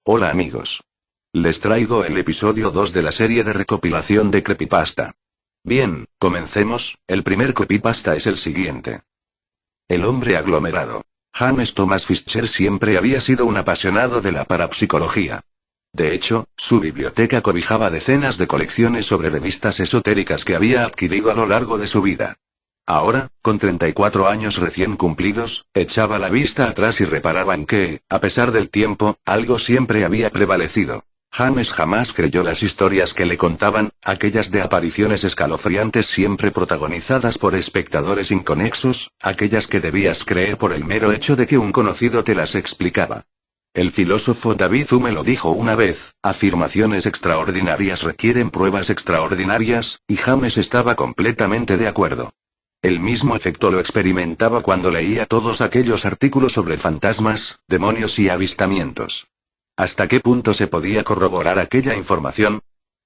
Hola amigos. Les traigo el episodio 2 de la serie de recopilación de creepypasta. Bien, comencemos. El primer creepypasta es el siguiente. El hombre aglomerado. James Thomas Fischer siempre había sido un apasionado de la parapsicología. De hecho, su biblioteca cobijaba decenas de colecciones sobre revistas esotéricas que había adquirido a lo largo de su vida. Ahora, con 34 años recién cumplidos, echaba la vista atrás y reparaba en que, a pesar del tiempo, algo siempre había prevalecido. James jamás creyó las historias que le contaban, aquellas de apariciones escalofriantes siempre protagonizadas por espectadores inconexos, aquellas que debías creer por el mero hecho de que un conocido te las explicaba. El filósofo David Hume lo dijo una vez: afirmaciones extraordinarias requieren pruebas extraordinarias, y James estaba completamente de acuerdo. El mismo efecto lo experimentaba cuando leía todos aquellos artículos sobre fantasmas, demonios y avistamientos. ¿Hasta qué punto se podía corroborar aquella información?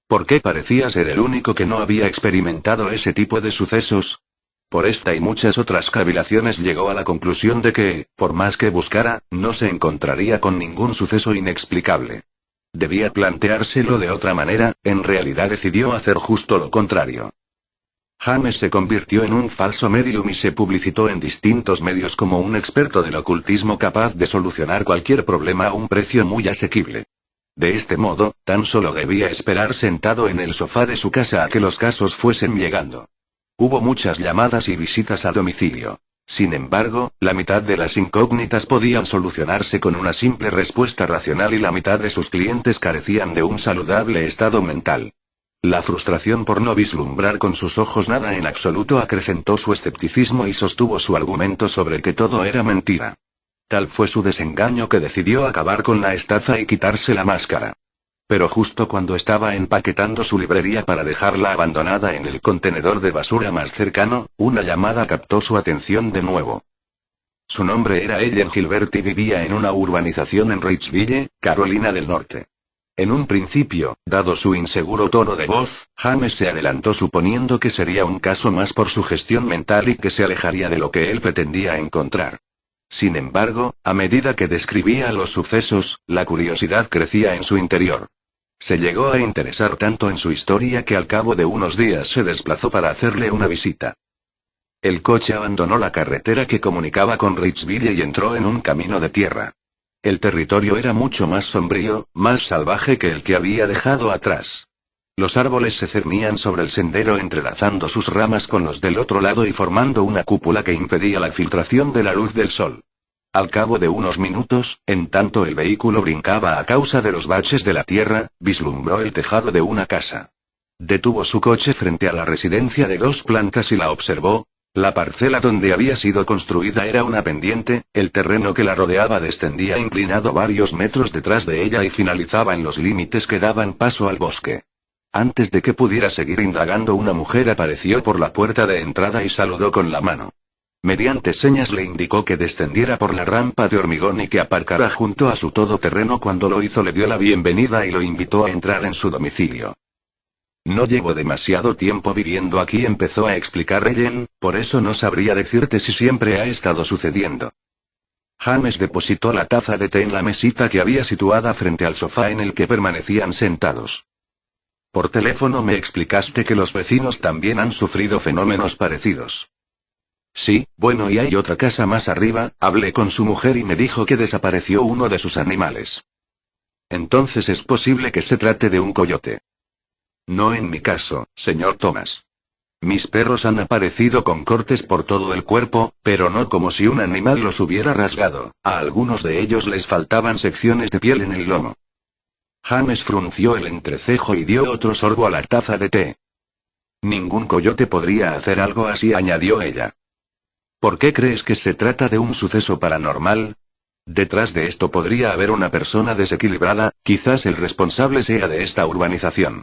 ¿Por qué parecía ser el único que no había experimentado ese tipo de sucesos? Por esta y muchas otras cavilaciones llegó a la conclusión de que, por más que buscara, no se encontraría con ningún suceso inexplicable. Debía planteárselo de otra manera. En realidad decidió hacer justo lo contrario. James se convirtió en un falso medium y se publicitó en distintos medios como un experto del ocultismo capaz de solucionar cualquier problema a un precio muy asequible. De este modo, tan solo debía esperar sentado en el sofá de su casa a que los casos fuesen llegando. Hubo muchas llamadas y visitas a domicilio. Sin embargo, la mitad de las incógnitas podían solucionarse con una simple respuesta racional y la mitad de sus clientes carecían de un saludable estado mental. La frustración por no vislumbrar con sus ojos nada en absoluto acrecentó su escepticismo y sostuvo su argumento sobre que todo era mentira. Tal fue su desengaño que decidió acabar con la estafa y quitarse la máscara. Pero justo cuando estaba empaquetando su librería para dejarla abandonada en el contenedor de basura más cercano, una llamada captó su atención de nuevo. Su nombre era Ellen Gilbert y vivía en una urbanización en Richville, Carolina del Norte. En un principio, dado su inseguro tono de voz, James se adelantó suponiendo que sería un caso más por su gestión mental y que se alejaría de lo que él pretendía encontrar. Sin embargo, a medida que describía los sucesos, la curiosidad crecía en su interior. Se llegó a interesar tanto en su historia que al cabo de unos días se desplazó para hacerle una visita. El coche abandonó la carretera que comunicaba con Richville y entró en un camino de tierra. El territorio era mucho más sombrío, más salvaje que el que había dejado atrás. Los árboles se cernían sobre el sendero entrelazando sus ramas con los del otro lado y formando una cúpula que impedía la filtración de la luz del sol. Al cabo de unos minutos, en tanto el vehículo brincaba a causa de los baches de la tierra, vislumbró el tejado de una casa. Detuvo su coche frente a la residencia de 2 plantas y la observó. La parcela donde había sido construida era una pendiente, el terreno que la rodeaba descendía inclinado varios metros detrás de ella y finalizaba en los límites que daban paso al bosque. Antes de que pudiera seguir indagando, una mujer apareció por la puerta de entrada y saludó con la mano. Mediante señas le indicó que descendiera por la rampa de hormigón y que aparcara junto a su todoterreno. Cuando lo hizo, le dio la bienvenida y lo invitó a entrar en su domicilio. No llevo demasiado tiempo viviendo aquí, empezó a explicar Ellen, por eso no sabría decirte si siempre ha estado sucediendo. James depositó la taza de té en la mesita que había situada frente al sofá en el que permanecían sentados. Por teléfono me explicaste que los vecinos también han sufrido fenómenos parecidos. Sí, bueno, y hay otra casa más arriba, hablé con su mujer y me dijo que desapareció uno de sus animales. Entonces es posible que se trate de un coyote. No en mi caso, señor Thomas. Mis perros han aparecido con cortes por todo el cuerpo, pero no como si un animal los hubiera rasgado. A algunos de ellos les faltaban secciones de piel en el lomo. James frunció el entrecejo y dio otro sorbo a la taza de té. Ningún coyote podría hacer algo así, añadió ella. ¿Por qué crees que se trata de un suceso paranormal? Detrás de esto podría haber una persona desequilibrada, quizás el responsable sea de esta urbanización.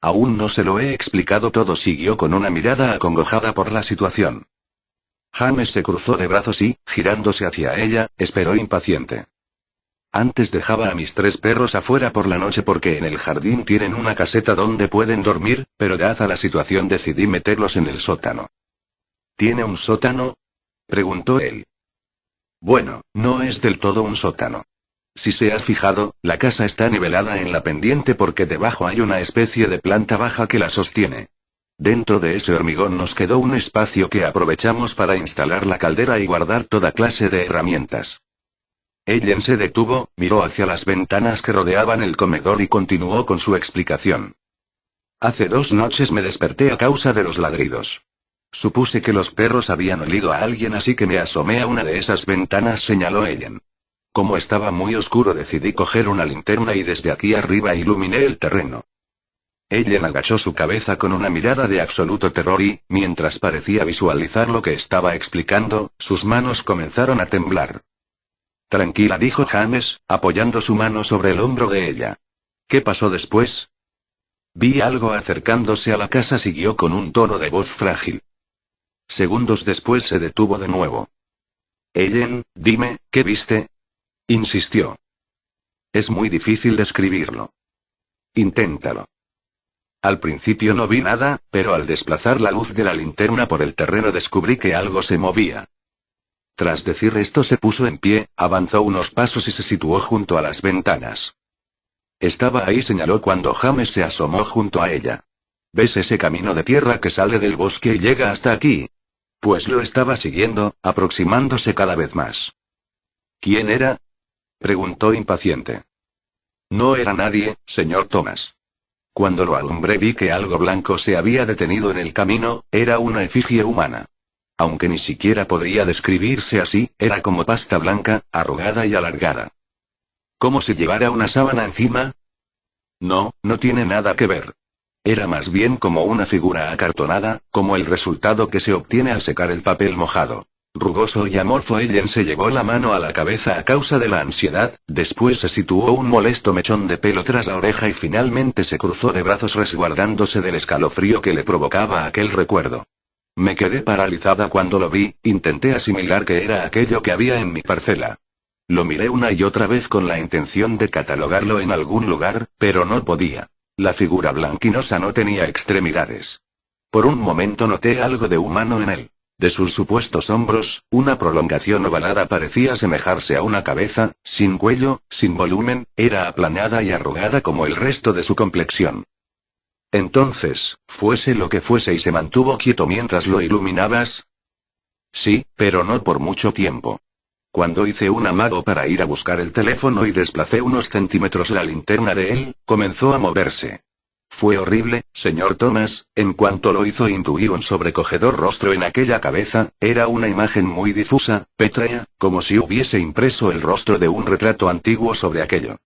Aún no se lo he explicado todo, siguió con una mirada acongojada por la situación. James se cruzó de brazos y, girándose hacia ella, esperó impaciente. Antes dejaba a mis 3 perros afuera por la noche porque en el jardín tienen una caseta donde pueden dormir, pero dada la situación decidí meterlos en el sótano. ¿Tiene un sótano?, preguntó él. Bueno, no es del todo un sótano. Si se has fijado, la casa está nivelada en la pendiente porque debajo hay una especie de planta baja que la sostiene. Dentro de ese hormigón nos quedó un espacio que aprovechamos para instalar la caldera y guardar toda clase de herramientas. Ellen se detuvo, miró hacia las ventanas que rodeaban el comedor y continuó con su explicación. Hace 2 noches me desperté a causa de los ladridos. Supuse que los perros habían olido a alguien, así que me asomé a una de esas ventanas, señaló Ellen. Como estaba muy oscuro decidí coger una linterna y desde aquí arriba iluminé el terreno. Ellen agachó su cabeza con una mirada de absoluto terror y, mientras parecía visualizar lo que estaba explicando, sus manos comenzaron a temblar. Tranquila, dijo James, apoyando su mano sobre el hombro de ella. ¿Qué pasó después? Vi algo acercándose a la casa, siguió con un tono de voz frágil. Segundos después se detuvo de nuevo. Ellen, dime, ¿qué viste? Insistió. Es muy difícil describirlo. Inténtalo. Al principio no vi nada, pero al desplazar la luz de la linterna por el terreno descubrí que algo se movía. Tras decir esto se puso en pie, avanzó unos pasos y se situó junto a las ventanas. Estaba ahí, señaló cuando James se asomó junto a ella. ¿Ves ese camino de tierra que sale del bosque y llega hasta aquí? Pues lo estaba siguiendo, aproximándose cada vez más. ¿Quién era? Preguntó impaciente. No era nadie, señor Thomas. Cuando lo alumbré vi que algo blanco se había detenido en el camino, era una efigie humana. Aunque ni siquiera podría describirse así, era como pasta blanca, arrugada y alargada. ¿Como si llevara una sábana encima? No, no tiene nada que ver. Era más bien como una figura acartonada, como el resultado que se obtiene al secar el papel mojado. Rugoso y amorfo. Ellen se llevó la mano a la cabeza a causa de la ansiedad, después se situó un molesto mechón de pelo tras la oreja y finalmente se cruzó de brazos resguardándose del escalofrío que le provocaba aquel recuerdo. Me quedé paralizada cuando lo vi, intenté asimilar qué era aquello que había en mi parcela. Lo miré una y otra vez con la intención de catalogarlo en algún lugar, pero no podía. La figura blanquinosa no tenía extremidades. Por un momento noté algo de humano en él. De sus supuestos hombros, una prolongación ovalada parecía asemejarse a una cabeza, sin cuello, sin volumen, era aplanada y arrugada como el resto de su complexión. Entonces, fuese lo que fuese, y se mantuvo quieto mientras lo iluminabas. Sí, pero no por mucho tiempo. Cuando hice un amago para ir a buscar el teléfono y desplacé unos centímetros la linterna de él, comenzó a moverse. Fue horrible, señor Thomas, en cuanto lo hizo intuí un sobrecogedor rostro en aquella cabeza, era una imagen muy difusa, pétrea, como si hubiese impreso el rostro de un retrato antiguo sobre aquello.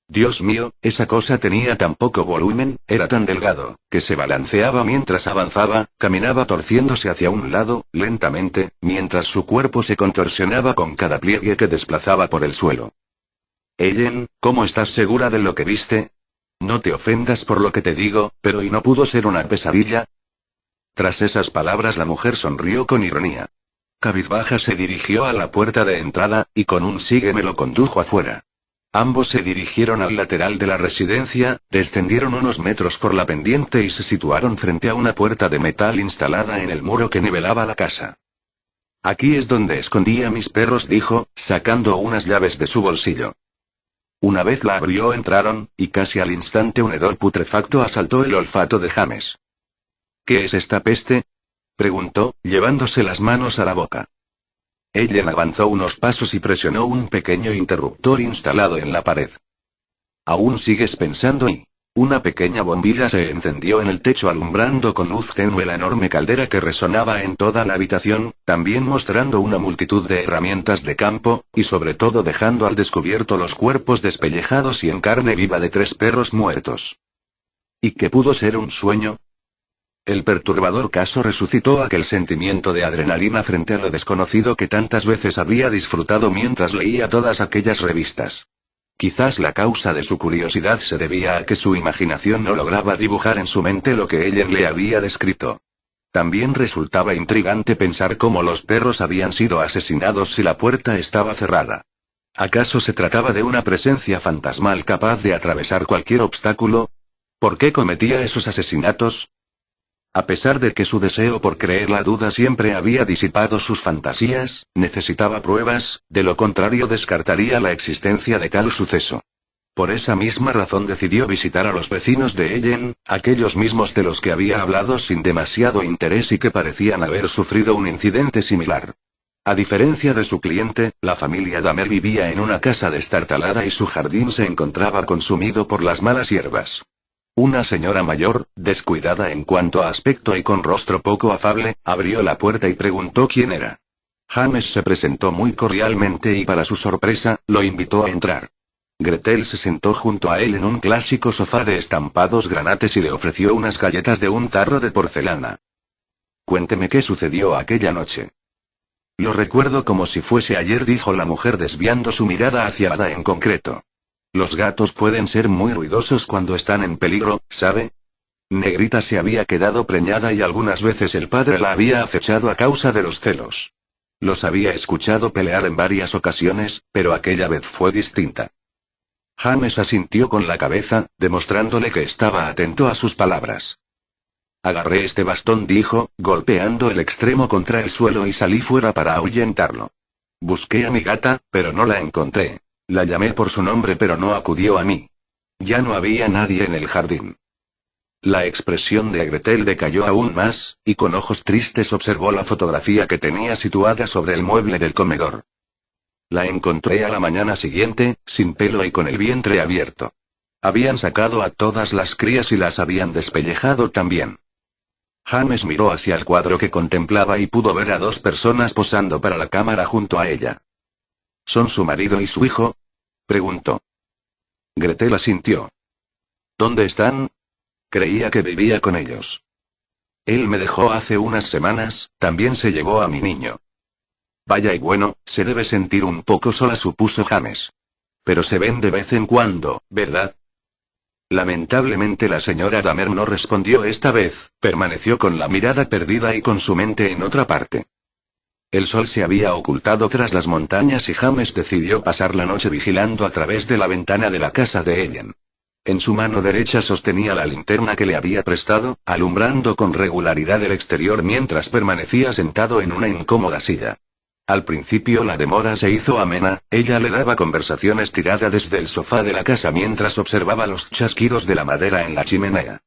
Dios mío, esa cosa tenía tan poco volumen, era tan delgado, que se balanceaba mientras avanzaba, caminaba torciéndose hacia un lado, lentamente, mientras su cuerpo se contorsionaba con cada pliegue que desplazaba por el suelo. Ellen, ¿cómo estás segura de lo que viste? No te ofendas por lo que te digo, pero ¿y no pudo ser una pesadilla? Tras esas palabras la mujer sonrió con ironía. Cabizbaja se dirigió a la puerta de entrada, y con un sígueme lo condujo afuera. Ambos se dirigieron al lateral de la residencia, descendieron unos metros por la pendiente y se situaron frente a una puerta de metal instalada en el muro que nivelaba la casa. Aquí es donde escondí a mis perros, dijo, sacando unas llaves de su bolsillo. Una vez la abrió entraron, y casi al instante un hedor putrefacto asaltó el olfato de James. ¿Qué es esta peste? Preguntó, llevándose las manos a la boca. Ellen avanzó unos pasos y presionó un pequeño interruptor instalado en la pared. ¿Aún sigues pensando? Y una pequeña bombilla se encendió en el techo alumbrando con luz tenue la enorme caldera que resonaba en toda la habitación, también mostrando una multitud de herramientas de campo, y sobre todo dejando al descubierto los cuerpos despellejados y en carne viva de 3 perros muertos. ¿Y qué pudo ser un sueño? El perturbador caso resucitó aquel sentimiento de adrenalina frente a lo desconocido que tantas veces había disfrutado mientras leía todas aquellas revistas. Quizás la causa de su curiosidad se debía a que su imaginación no lograba dibujar en su mente lo que Ellen le había descrito. También resultaba intrigante pensar cómo los perros habían sido asesinados si la puerta estaba cerrada. ¿Acaso se trataba de una presencia fantasmal capaz de atravesar cualquier obstáculo? ¿Por qué cometía esos asesinatos? A pesar de que su deseo por creer la duda siempre había disipado sus fantasías, necesitaba pruebas, de lo contrario descartaría la existencia de tal suceso. Por esa misma razón decidió visitar a los vecinos de Ellen, aquellos mismos de los que había hablado sin demasiado interés y que parecían haber sufrido un incidente similar. A diferencia de su cliente, la familia Dahmer vivía en una casa destartalada y su jardín se encontraba consumido por las malas hierbas. Una señora mayor, descuidada en cuanto a aspecto y con rostro poco afable, abrió la puerta y preguntó quién era. James se presentó muy cordialmente y para su sorpresa, lo invitó a entrar. Gretel se sentó junto a él en un clásico sofá de estampados granates y le ofreció unas galletas de un tarro de porcelana. Cuénteme qué sucedió aquella noche. Lo recuerdo como si fuese ayer, dijo la mujer desviando su mirada hacia Ada en concreto. Los gatos pueden ser muy ruidosos cuando están en peligro, ¿sabe? Negrita se había quedado preñada y algunas veces el padre la había acechado a causa de los celos. Los había escuchado pelear en varias ocasiones, pero aquella vez fue distinta. James asintió con la cabeza, demostrándole que estaba atento a sus palabras. Agarré este bastón, dijo, golpeando el extremo contra el suelo y salí fuera para ahuyentarlo. Busqué a mi gata, pero no la encontré. La llamé por su nombre pero no acudió a mí. Ya no había nadie en el jardín. La expresión de Gretel decayó aún más, y con ojos tristes observó la fotografía que tenía situada sobre el mueble del comedor. La encontré a la mañana siguiente, sin pelo y con el vientre abierto. Habían sacado a todas las crías y las habían despellejado también. James miró hacia el cuadro que contemplaba y pudo ver a dos personas posando para la cámara junto a ella. ¿Son su marido y su hijo? Preguntó. Gretel asintió. ¿Dónde están? Creía que vivía con ellos. Él me dejó hace unas semanas, también se llevó a mi niño. Vaya y bueno, se debe sentir un poco sola, supuso James. Pero se ven de vez en cuando, ¿verdad? Lamentablemente la señora Dahmer no respondió esta vez, permaneció con la mirada perdida y con su mente en otra parte. El sol se había ocultado tras las montañas y James decidió pasar la noche vigilando a través de la ventana de la casa de Ellen. En su mano derecha sostenía la linterna que le había prestado, alumbrando con regularidad el exterior mientras permanecía sentado en una incómoda silla. Al principio la demora se hizo amena, ella le daba conversación estirada desde el sofá de la casa mientras observaba los chasquidos de la madera en la chimenea.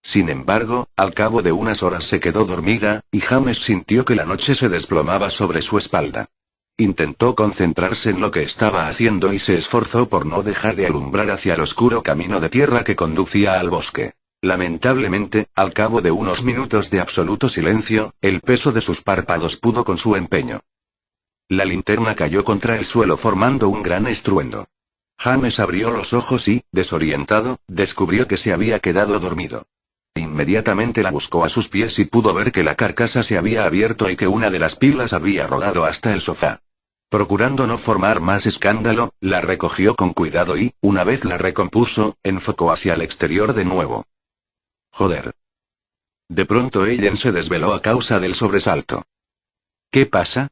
Sin embargo, al cabo de unas horas se quedó dormida, y James sintió que la noche se desplomaba sobre su espalda. Intentó concentrarse en lo que estaba haciendo y se esforzó por no dejar de alumbrar hacia el oscuro camino de tierra que conducía al bosque. Lamentablemente, al cabo de unos minutos de absoluto silencio, el peso de sus párpados pudo con su empeño. La linterna cayó contra el suelo formando un gran estruendo. James abrió los ojos y, desorientado, descubrió que se había quedado dormido. Inmediatamente la buscó a sus pies y pudo ver que la carcasa se había abierto y que una de las pilas había rodado hasta el sofá. Procurando no formar más escándalo, la recogió con cuidado y, una vez la recompuso, enfocó hacia el exterior de nuevo. Joder. De pronto Ellen se desveló a causa del sobresalto. ¿Qué pasa?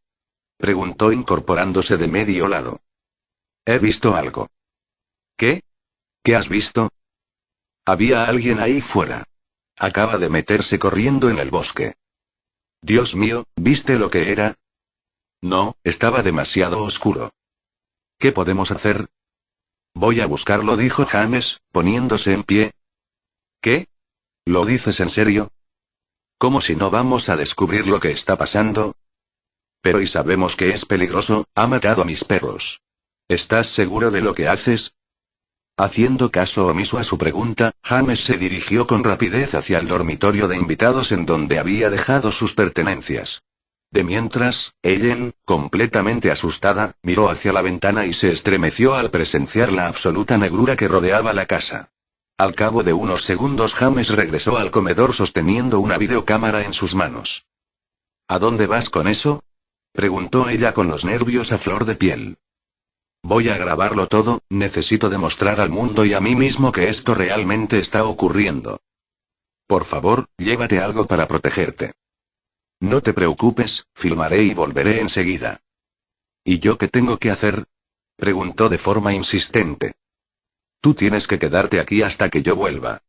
Preguntó incorporándose de medio lado. He visto algo. ¿Qué? ¿Qué has visto? Había alguien ahí fuera. Acaba de meterse corriendo en el bosque. Dios mío, ¿viste lo que era? No, estaba demasiado oscuro. ¿Qué podemos hacer? Voy a buscarlo, dijo James, poniéndose en pie. ¿Qué? ¿Lo dices en serio? ¿Cómo si no vamos a descubrir lo que está pasando? Pero y sabemos que es peligroso, ha matado a mis perros. ¿Estás seguro de lo que haces? Haciendo caso omiso a su pregunta, James se dirigió con rapidez hacia el dormitorio de invitados en donde había dejado sus pertenencias. De mientras, Ellen, completamente asustada, miró hacia la ventana y se estremeció al presenciar la absoluta negrura que rodeaba la casa. Al cabo de unos segundos James regresó al comedor sosteniendo una videocámara en sus manos. ¿A dónde vas con eso? Preguntó ella con los nervios a flor de piel. Voy a grabarlo todo, necesito demostrar al mundo y a mí mismo que esto realmente está ocurriendo. Por favor, llévate algo para protegerte. No te preocupes, filmaré y volveré enseguida. ¿Y yo qué tengo que hacer? Preguntó de forma insistente. Tú tienes que quedarte aquí hasta que yo vuelva.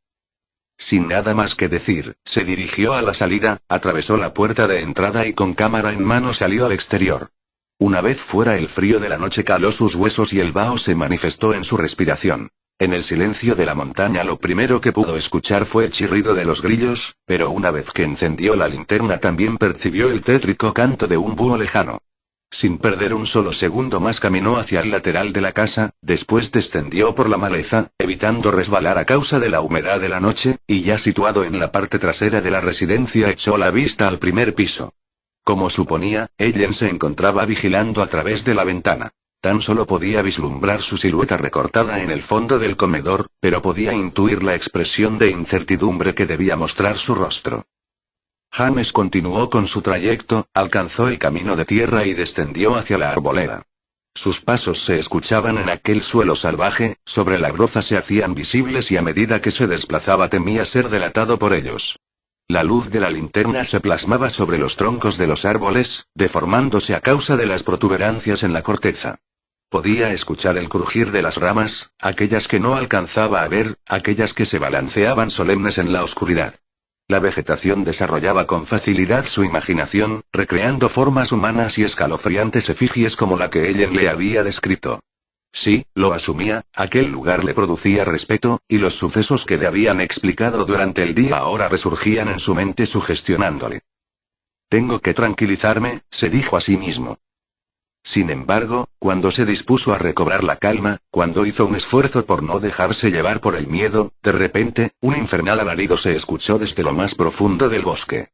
Sin nada más que decir, se dirigió a la salida, atravesó la puerta de entrada y con cámara en mano salió al exterior. Una vez fuera, el frío de la noche caló sus huesos y el vaho se manifestó en su respiración. En el silencio de la montaña lo primero que pudo escuchar fue el chirrido de los grillos, pero una vez que encendió la linterna también percibió el tétrico canto de un búho lejano. Sin perder un solo segundo más caminó hacia el lateral de la casa, después descendió por la maleza, evitando resbalar a causa de la humedad de la noche, y ya situado en la parte trasera de la residencia echó la vista al primer piso. Como suponía, Ellen se encontraba vigilando a través de la ventana. Tan solo podía vislumbrar su silueta recortada en el fondo del comedor, pero podía intuir la expresión de incertidumbre que debía mostrar su rostro. James continuó con su trayecto, alcanzó el camino de tierra y descendió hacia la arboleda. Sus pasos se escuchaban en aquel suelo salvaje, sobre la broza se hacían visibles y a medida que se desplazaba temía ser delatado por ellos. La luz de la linterna se plasmaba sobre los troncos de los árboles, deformándose a causa de las protuberancias en la corteza. Podía escuchar el crujir de las ramas, aquellas que no alcanzaba a ver, aquellas que se balanceaban solemnes en la oscuridad. La vegetación desarrollaba con facilidad su imaginación, recreando formas humanas y escalofriantes efigies como la que Ellen le había descrito. Sí, lo asumía, aquel lugar le producía respeto, y los sucesos que le habían explicado durante el día ahora resurgían en su mente sugestionándole. Tengo que tranquilizarme, se dijo a sí mismo. Sin embargo, cuando se dispuso a recobrar la calma, cuando hizo un esfuerzo por no dejarse llevar por el miedo, de repente, un infernal alarido se escuchó desde lo más profundo del bosque.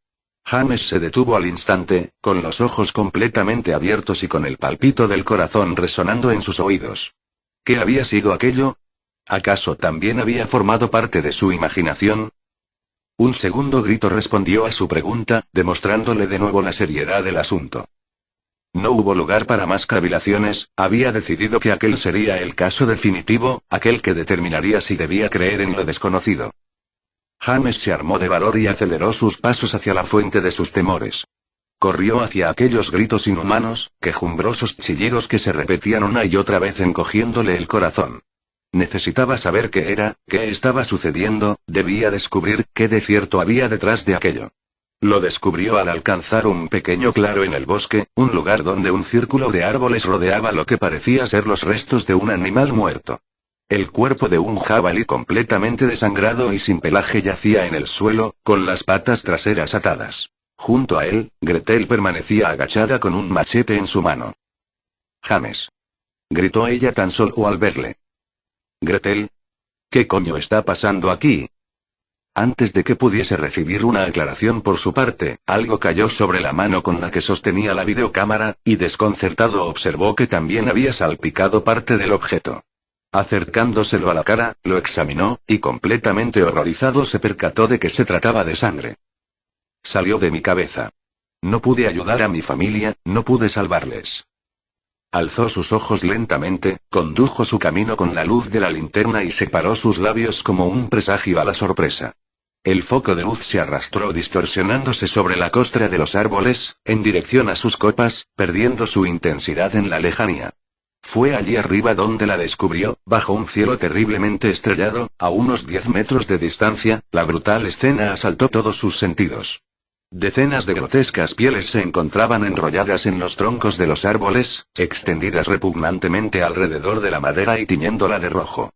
James se detuvo al instante, con los ojos completamente abiertos y con el palpito del corazón resonando en sus oídos. ¿Qué había sido aquello? ¿Acaso también había formado parte de su imaginación? Un segundo grito respondió a su pregunta, demostrándole de nuevo la seriedad del asunto. No hubo lugar para más cavilaciones, había decidido que aquel sería el caso definitivo, aquel que determinaría si debía creer en lo desconocido. James se armó de valor y aceleró sus pasos hacia la fuente de sus temores. Corrió hacia aquellos gritos inhumanos, quejumbrosos chillidos que se repetían una y otra vez encogiéndole el corazón. Necesitaba saber qué era, qué estaba sucediendo, debía descubrir qué de cierto había detrás de aquello. Lo descubrió al alcanzar un pequeño claro en el bosque, un lugar donde un círculo de árboles rodeaba lo que parecía ser los restos de un animal muerto. El cuerpo de un jabalí completamente desangrado y sin pelaje yacía en el suelo, con las patas traseras atadas. Junto a él, Gretel permanecía agachada con un machete en su mano. James. Gritó ella tan solo al verle. Gretel. ¿Qué coño está pasando aquí? Antes de que pudiese recibir una aclaración por su parte, algo cayó sobre la mano con la que sostenía la videocámara, y desconcertado observó que también había salpicado parte del objeto. Acercándoselo a la cara, lo examinó, y completamente horrorizado se percató de que se trataba de sangre. Salió de mi cabeza. No pude ayudar a mi familia, no pude salvarles. Alzó sus ojos lentamente, condujo su camino con la luz de la linterna y separó sus labios como un presagio a la sorpresa. El foco de luz se arrastró distorsionándose sobre la costra de los árboles, en dirección a sus copas, perdiendo su intensidad en la lejanía. Fue allí arriba donde la descubrió, bajo un cielo terriblemente estrellado, a unos 10 metros de distancia, la brutal escena asaltó todos sus sentidos. Decenas de grotescas pieles se encontraban enrolladas en los troncos de los árboles, extendidas repugnantemente alrededor de la madera y tiñéndola de rojo.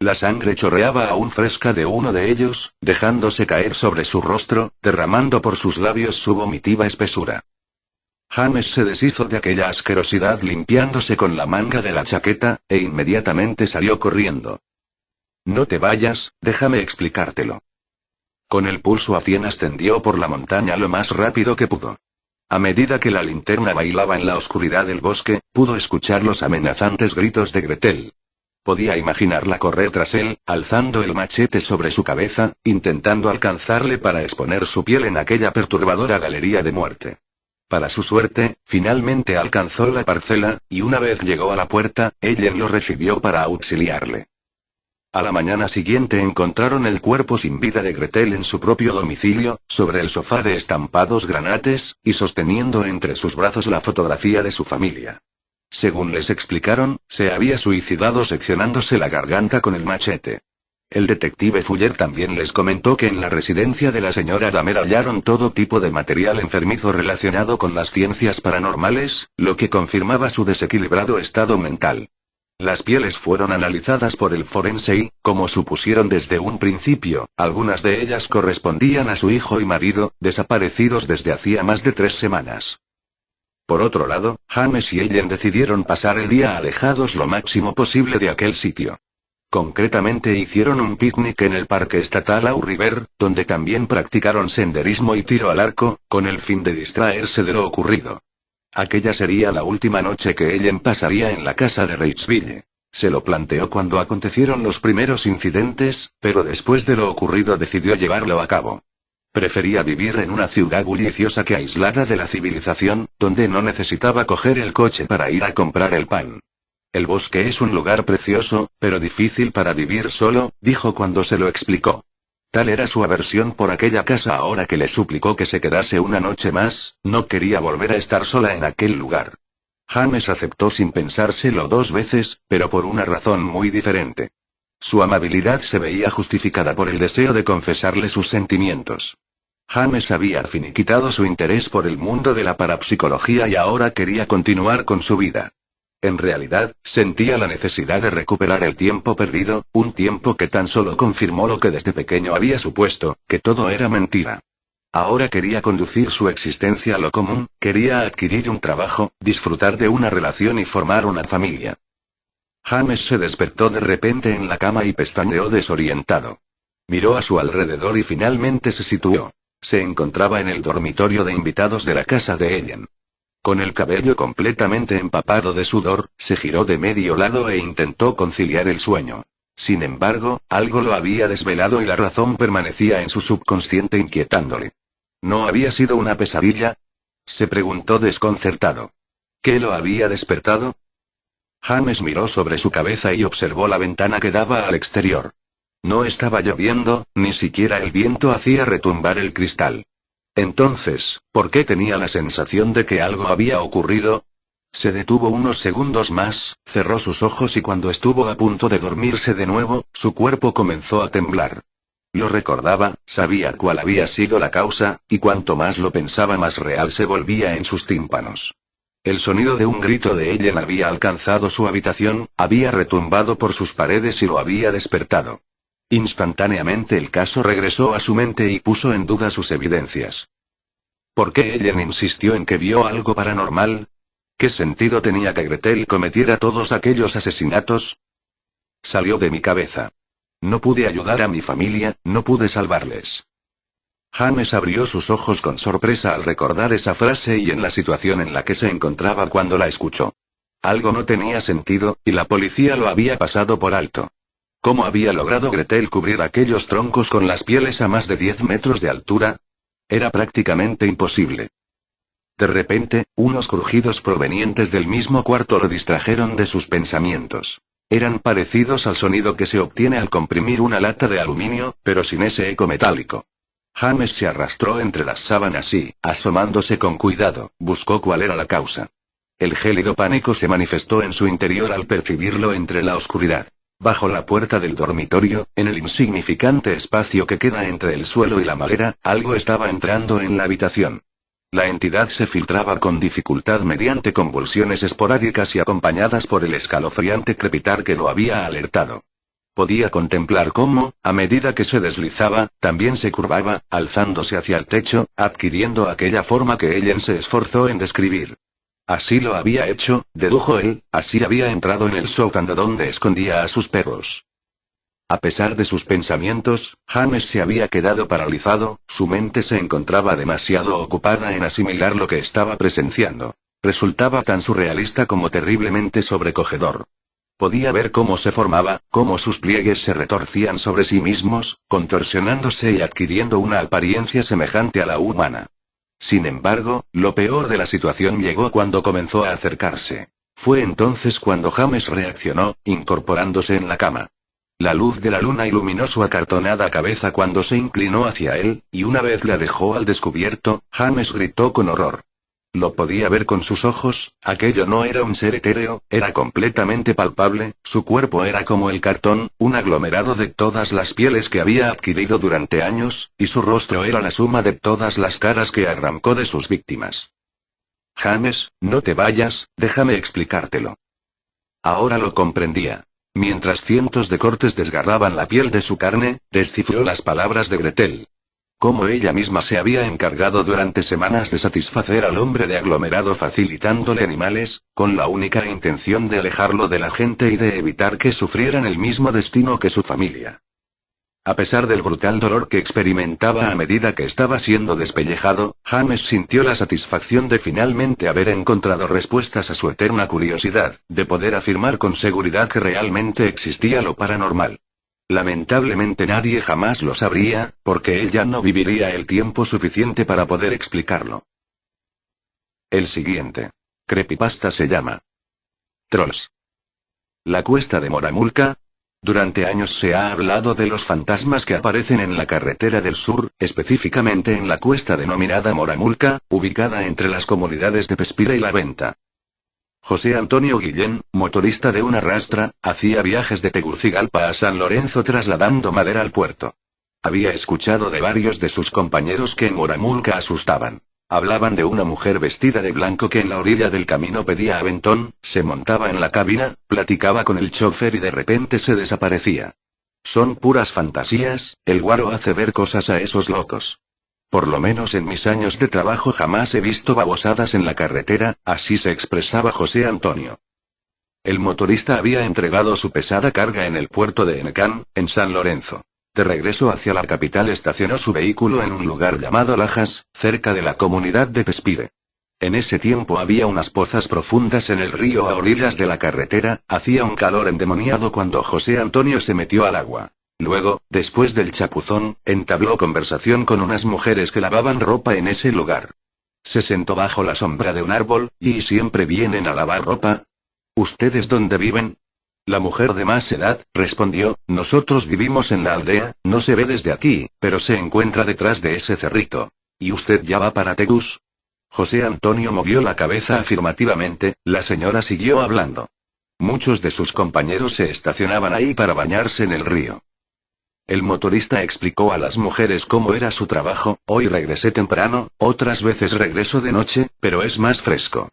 La sangre chorreaba aún fresca de uno de ellos, dejándose caer sobre su rostro, derramando por sus labios su vomitiva espesura. James se deshizo de aquella asquerosidad limpiándose con la manga de la chaqueta, e inmediatamente salió corriendo. No te vayas, déjame explicártelo. Con el pulso a 100 ascendió por la montaña lo más rápido que pudo. A medida que la linterna bailaba en la oscuridad del bosque, pudo escuchar los amenazantes gritos de Gretel. Podía imaginarla correr tras él, alzando el machete sobre su cabeza, intentando alcanzarle para exponer su piel en aquella perturbadora galería de muerte. Para su suerte, finalmente alcanzó la parcela, y una vez llegó a la puerta, Ellen lo recibió para auxiliarle. A la mañana siguiente encontraron el cuerpo sin vida de Gretel en su propio domicilio, sobre el sofá de estampados granates, y sosteniendo entre sus brazos la fotografía de su familia. Según les explicaron, se había suicidado seccionándose la garganta con el machete. El detective Fuller también les comentó que en la residencia de la señora Dahmer hallaron todo tipo de material enfermizo relacionado con las ciencias paranormales, lo que confirmaba su desequilibrado estado mental. Las pieles fueron analizadas por el forense y, como supusieron desde un principio, algunas de ellas correspondían a su hijo y marido, desaparecidos desde hacía más de 3 semanas. Por otro lado, James y Ellen decidieron pasar el día alejados lo máximo posible de aquel sitio. Concretamente hicieron un picnic en el Parque Estatal Au River, donde también practicaron senderismo y tiro al arco, con el fin de distraerse de lo ocurrido. Aquella sería la última noche que Ellen pasaría en la casa de Reichsville. Se lo planteó cuando acontecieron los primeros incidentes, pero después de lo ocurrido decidió llevarlo a cabo. Prefería vivir en una ciudad bulliciosa que aislada de la civilización, donde no necesitaba coger el coche para ir a comprar el pan. El bosque es un lugar precioso, pero difícil para vivir solo, dijo cuando se lo explicó. Tal era su aversión por aquella casa ahora que le suplicó que se quedase una noche más, no quería volver a estar sola en aquel lugar. James aceptó sin pensárselo 2 veces, pero por una razón muy diferente. Su amabilidad se veía justificada por el deseo de confesarle sus sentimientos. James había finiquitado su interés por el mundo de la parapsicología y ahora quería continuar con su vida. En realidad, sentía la necesidad de recuperar el tiempo perdido, un tiempo que tan solo confirmó lo que desde pequeño había supuesto, que todo era mentira. Ahora quería conducir su existencia a lo común, quería adquirir un trabajo, disfrutar de una relación y formar una familia. James se despertó de repente en la cama y pestañeó desorientado. Miró a su alrededor y finalmente se situó. Se encontraba en el dormitorio de invitados de la casa de Ellen. Con el cabello completamente empapado de sudor, se giró de medio lado e intentó conciliar el sueño. Sin embargo, algo lo había desvelado y la razón permanecía en su subconsciente inquietándole. ¿No había sido una pesadilla? Se preguntó desconcertado. ¿Qué lo había despertado? James miró sobre su cabeza y observó la ventana que daba al exterior. No estaba lloviendo, ni siquiera el viento hacía retumbar el cristal. Entonces, ¿por qué tenía la sensación de que algo había ocurrido? Se detuvo unos segundos más, cerró sus ojos y cuando estuvo a punto de dormirse de nuevo, su cuerpo comenzó a temblar. Lo recordaba, sabía cuál había sido la causa, y cuanto más lo pensaba más real se volvía en sus tímpanos. El sonido de un grito de Ellen había alcanzado su habitación, había retumbado por sus paredes y lo había despertado. Instantáneamente el caso regresó a su mente y puso en duda sus evidencias. ¿Por qué Ellen insistió en que vio algo paranormal? ¿Qué sentido tenía que Gretel cometiera todos aquellos asesinatos? Salió de mi cabeza. No pude ayudar a mi familia, no pude salvarles. James abrió sus ojos con sorpresa al recordar esa frase y en la situación en la que se encontraba cuando la escuchó. Algo no tenía sentido, y la policía lo había pasado por alto. ¿Cómo había logrado Gretel cubrir aquellos troncos con las pieles a más de 10 metros de altura? Era prácticamente imposible. De repente, unos crujidos provenientes del mismo cuarto lo distrajeron de sus pensamientos. Eran parecidos al sonido que se obtiene al comprimir una lata de aluminio, pero sin ese eco metálico. James se arrastró entre las sábanas y, asomándose con cuidado, buscó cuál era la causa. El gélido pánico se manifestó en su interior al percibirlo entre la oscuridad. Bajo la puerta del dormitorio, en el insignificante espacio que queda entre el suelo y la madera, algo estaba entrando en la habitación. La entidad se filtraba con dificultad mediante convulsiones esporádicas y acompañadas por el escalofriante crepitar que lo había alertado. Podía contemplar cómo, a medida que se deslizaba, también se curvaba, alzándose hacia el techo, adquiriendo aquella forma que Ellen se esforzó en describir. Así lo había hecho, dedujo él, así había entrado en el sótano donde escondía a sus perros. A pesar de sus pensamientos, James se había quedado paralizado, su mente se encontraba demasiado ocupada en asimilar lo que estaba presenciando. Resultaba tan surrealista como terriblemente sobrecogedor. Podía ver cómo se formaba, cómo sus pliegues se retorcían sobre sí mismos, contorsionándose y adquiriendo una apariencia semejante a la humana. Sin embargo, lo peor de la situación llegó cuando comenzó a acercarse. Fue entonces cuando James reaccionó, incorporándose en la cama. La luz de la luna iluminó su acartonada cabeza cuando se inclinó hacia él, y una vez la dejó al descubierto, James gritó con horror. Lo podía ver con sus ojos, aquello no era un ser etéreo, era completamente palpable, su cuerpo era como el cartón, un aglomerado de todas las pieles que había adquirido durante años, y su rostro era la suma de todas las caras que arrancó de sus víctimas. James, no te vayas, déjame explicártelo. Ahora lo comprendía. Mientras cientos de cortes desgarraban la piel de su carne, descifró las palabras de Gretel. Como ella misma se había encargado durante semanas de satisfacer al hombre de aglomerado facilitándole animales, con la única intención de alejarlo de la gente y de evitar que sufrieran el mismo destino que su familia. A pesar del brutal dolor que experimentaba a medida que estaba siendo despellejado, James sintió la satisfacción de finalmente haber encontrado respuestas a su eterna curiosidad, de poder afirmar con seguridad que realmente existía lo paranormal. Lamentablemente nadie jamás lo sabría, porque él ya no viviría el tiempo suficiente para poder explicarlo. El siguiente creepypasta se llama Trolls. La cuesta de Moramulka. Durante años se ha hablado de los fantasmas que aparecen en la carretera del sur, específicamente en la cuesta denominada Moramulka, ubicada entre las comunidades de Pespira y La Venta. José Antonio Guillén, motorista de una rastra, hacía viajes de Tegucigalpa a San Lorenzo trasladando madera al puerto. Había escuchado de varios de sus compañeros que en Moramulka asustaban. Hablaban de una mujer vestida de blanco que en la orilla del camino pedía aventón, se montaba en la cabina, platicaba con el chofer y de repente se desaparecía. Son puras fantasías, el guaro hace ver cosas a esos locos. Por lo menos en mis años de trabajo jamás he visto babosadas en la carretera, así se expresaba José Antonio. El motorista había entregado su pesada carga en el puerto de Enecán, en San Lorenzo. De regreso hacia la capital estacionó su vehículo en un lugar llamado Lajas, cerca de la comunidad de Pespire. En ese tiempo había unas pozas profundas en el río a orillas de la carretera, hacía un calor endemoniado cuando José Antonio se metió al agua. Luego, después del chapuzón, entabló conversación con unas mujeres que lavaban ropa en ese lugar. Se sentó bajo la sombra de un árbol, ¿y siempre vienen a lavar ropa? ¿Ustedes dónde viven? La mujer de más edad, respondió, nosotros vivimos en la aldea, no se ve desde aquí, pero se encuentra detrás de ese cerrito. ¿Y usted ya va para Tegus? José Antonio movió la cabeza afirmativamente, la señora siguió hablando. Muchos de sus compañeros se estacionaban ahí para bañarse en el río. El motorista explicó a las mujeres cómo era su trabajo, hoy regresé temprano, otras veces regreso de noche, pero es más fresco.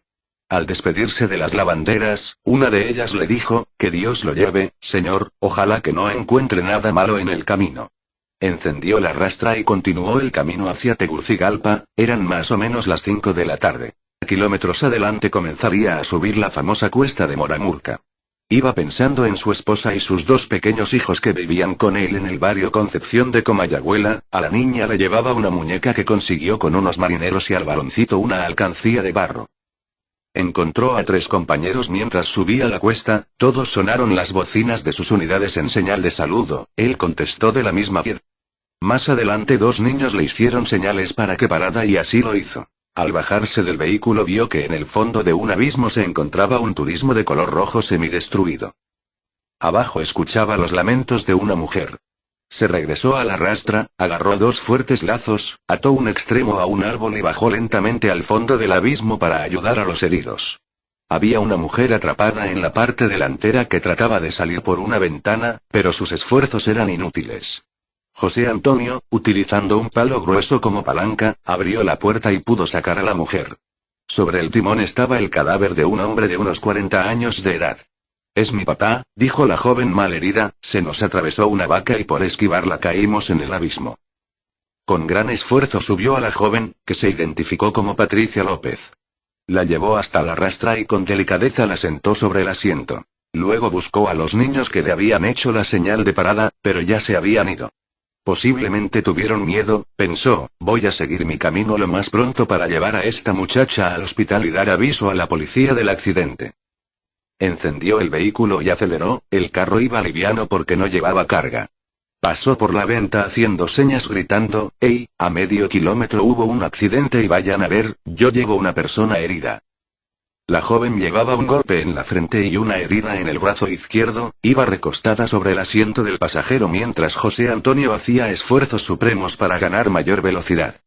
Al despedirse de las lavanderas, una de ellas le dijo, que Dios lo lleve, señor, ojalá que no encuentre nada malo en el camino. Encendió la rastra y continuó el camino hacia Tegucigalpa, eran más o menos las 5 de la tarde. Kilómetros adelante comenzaría a subir la famosa cuesta de Moramulka. Iba pensando en su esposa y sus 2 pequeños hijos que vivían con él en el barrio Concepción de Comayagüela, a la niña le llevaba una muñeca que consiguió con unos marineros y al baloncito una alcancía de barro. Encontró a 3 compañeros mientras subía la cuesta, todos sonaron las bocinas de sus unidades en señal de saludo, él contestó de la misma manera. Más adelante 2 niños le hicieron señales para que parara y así lo hizo. Al bajarse del vehículo vio que en el fondo de un abismo se encontraba un turismo de color rojo semidestruido. Abajo escuchaba los lamentos de una mujer. Se regresó a la rastra, agarró 2 fuertes lazos, ató un extremo a un árbol y bajó lentamente al fondo del abismo para ayudar a los heridos. Había una mujer atrapada en la parte delantera que trataba de salir por una ventana, pero sus esfuerzos eran inútiles. José Antonio, utilizando un palo grueso como palanca, abrió la puerta y pudo sacar a la mujer. Sobre el timón estaba el cadáver de un hombre de unos 40 años de edad. Es mi papá, dijo la joven malherida, se nos atravesó una vaca y por esquivarla caímos en el abismo. Con gran esfuerzo subió a la joven, que se identificó como Patricia López. La llevó hasta la rastra y con delicadeza la sentó sobre el asiento. Luego buscó a los niños que le habían hecho la señal de parada, pero ya se habían ido. Posiblemente tuvieron miedo, pensó, voy a seguir mi camino lo más pronto para llevar a esta muchacha al hospital y dar aviso a la policía del accidente. Encendió el vehículo y aceleró, el carro iba liviano porque no llevaba carga. Pasó por la venta haciendo señas gritando, ¡Ey, a medio kilómetro hubo un accidente y vayan a ver, yo llevo una persona herida! La joven llevaba un golpe en la frente y una herida en el brazo izquierdo, iba recostada sobre el asiento del pasajero mientras José Antonio hacía esfuerzos supremos para ganar mayor velocidad.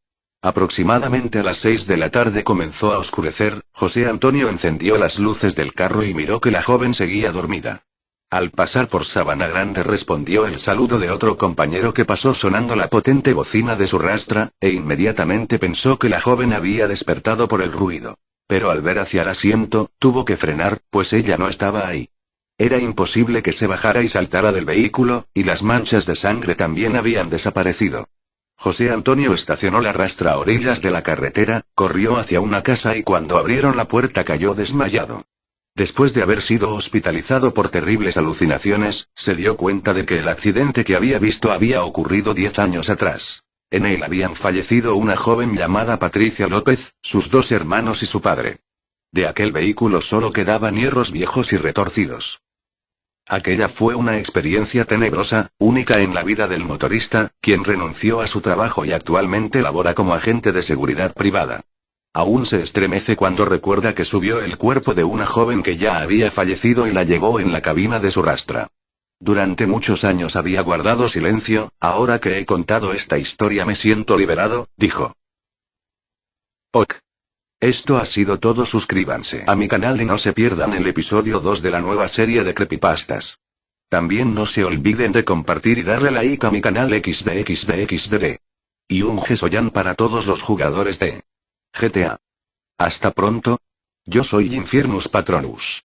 Aproximadamente a las 6 de la tarde comenzó a oscurecer. José Antonio encendió las luces del carro y miró que la joven seguía dormida. Al pasar por Sabana Grande respondió el saludo de otro compañero que pasó sonando la potente bocina de su rastra, e inmediatamente pensó que la joven había despertado por el ruido. Pero al ver hacia el asiento, tuvo que frenar, pues ella no estaba ahí. Era imposible que se bajara y saltara del vehículo, y las manchas de sangre también habían desaparecido. José Antonio estacionó la rastra a orillas de la carretera, corrió hacia una casa y cuando abrieron la puerta cayó desmayado. Después de haber sido hospitalizado por terribles alucinaciones, se dio cuenta de que el accidente que había visto había ocurrido 10 años atrás. En él habían fallecido una joven llamada Patricia López, sus 2 hermanos y su padre. De aquel vehículo solo quedaban hierros viejos y retorcidos. Aquella fue una experiencia tenebrosa, única en la vida del motorista, quien renunció a su trabajo y actualmente labora como agente de seguridad privada. Aún se estremece cuando recuerda que subió el cuerpo de una joven que ya había fallecido y la llevó en la cabina de su rastra. Durante muchos años había guardado silencio, ahora que he contado esta historia me siento liberado, dijo. Ok. Esto ha sido todo. Suscríbanse a mi canal y no se pierdan el episodio 2 de la nueva serie de creepypastas. También no se olviden de compartir y darle like a mi canal XDXDXDD. Y un Jesoyan para todos los jugadores de GTA. Hasta pronto. Yo soy Infernus Patronus.